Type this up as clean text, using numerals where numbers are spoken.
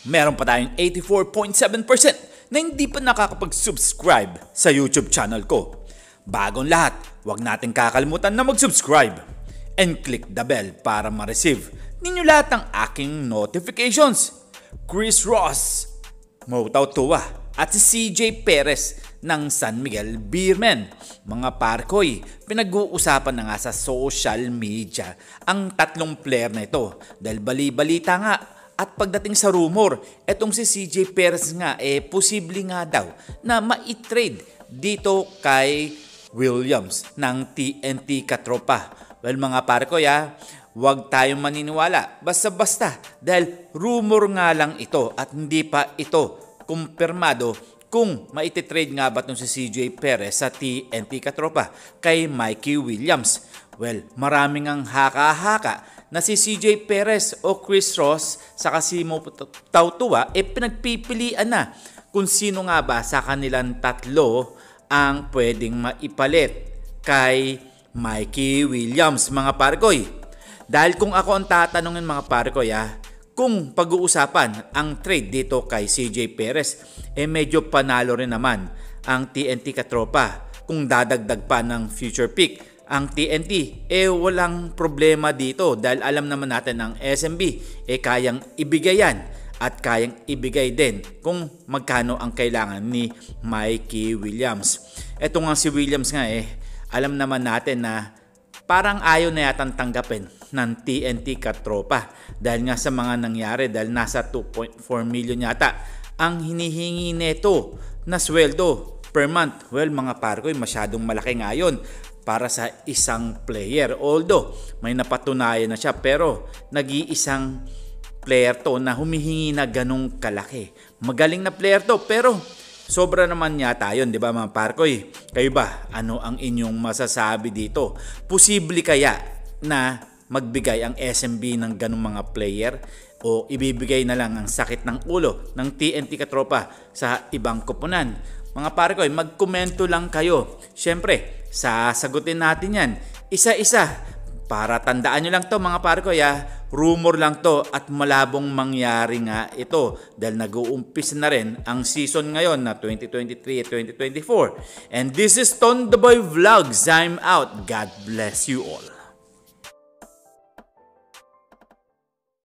meron pa tayong 84.7% na hindi pa nakakapag-subscribe sa YouTube channel ko. Bagong lahat, huwag natin kakalimutan na mag-subscribe and click the bell para ma-receive ninyo lahat ng aking notifications. Chris Ross, Mo Tautua at si CJ Perez ng San Miguel Beermen. Mga parkoy, pinag-uusapan na nga sa social media ang tatlong player na ito dahil bali-balita nga. At pagdating sa rumor, etong si CJ Perez nga posible nga daw na ma-trade dito kay Williams ng TNT Katropa. Well mga parkoy huwag tayong maniniwala basta-basta dahil rumor nga lang ito at hindi pa ito kumpirmado kung maititrade nga ba itong si CJ Perez sa TNT Katropa kay Mikey Williams. Well, maraming ang haka-haka na si CJ Perez o Chris Ross sa Mo Tautua pinagpipilian na kung sino nga ba sa kanilang tatlo ang pwedeng maipalit kay Mikey Williams mga parkoy. Dahil kung ako ang tatanungin mga parkoy kung pag-uusapan ang trade dito kay CJ Perez medyo panalo rin naman ang TNT Katropa kung dadagdag pa ng future pick. Ang TNT walang problema dito dahil alam naman natin ang SMB kayang ibigay yan at kayang ibigay din kung magkano ang kailangan ni Mikey Williams. Ito nga si Williams nga alam naman natin na parang ayaw na yatang tanggapin ng TNT Katropa dahil nga sa mga nangyari dahil nasa 2.4 million yata ang hinihingi neto na sweldo per month. Well mga parkoy, masyadong malaki nga yun para sa isang player. Although may napatunayan na siya pero nag-iisang player to na humihingi na ganong kalaki. Magaling na player to pero sobra naman yata yun, di ba mga parkoy? Kayo ba, ano ang inyong masasabi dito? Posible kaya na magbigay ang SMB ng ganong mga player o ibibigay na lang ang sakit ng ulo ng TNT Katropa sa ibang koponan? Mga parkoy, magkomento lang kayo. Siyempre, sasagutin natin yan isa-isa para tandaan nyo lang to mga parkoy rumor lang to at malabong mangyari nga ito dahil nag-uumpisa na rin ang season ngayon na 2023 at 2024. And this is Ton The Boy Vlogs. I'm out. God bless you all.